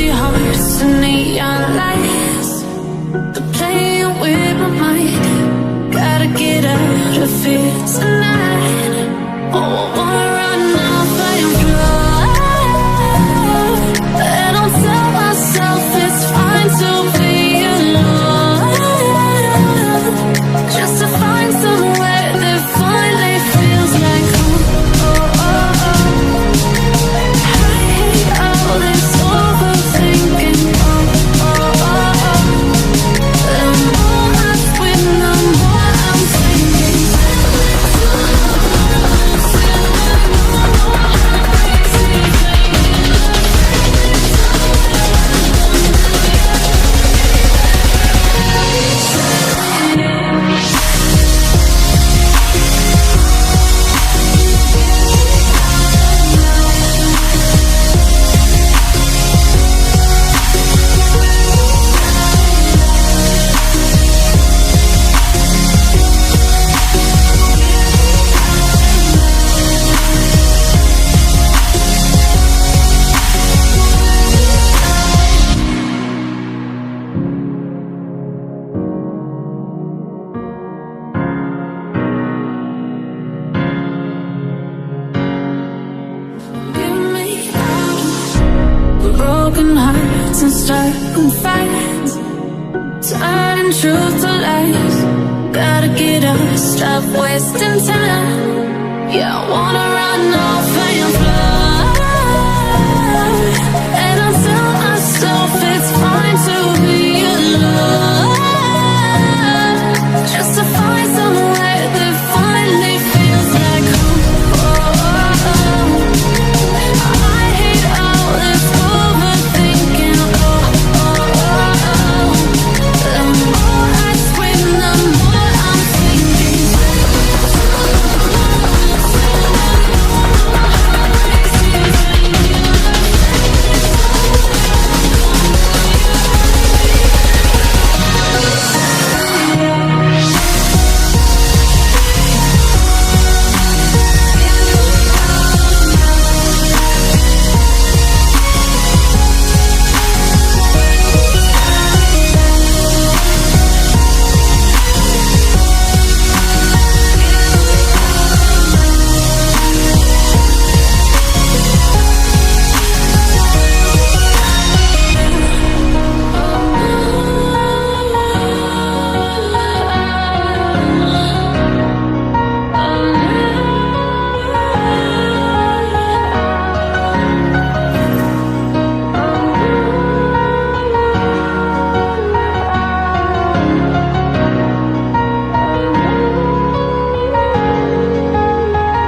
empty hearts and neon lights. They're playing with my mind. Gotta get out of here tonight. Oh, I wanna run off and fly. And I'll tell myself it's fine to be alone, just to find somewhere that finally feels like home. Oh, oh, oh. I hate all this overthinking. Oh, oh, oh, oh. The more I swim, the more I'm sinking. Broken hearts and starting fights, turning truth to lies. Gotta get up, stop wasting time. Yeah, I wanna run off and fly.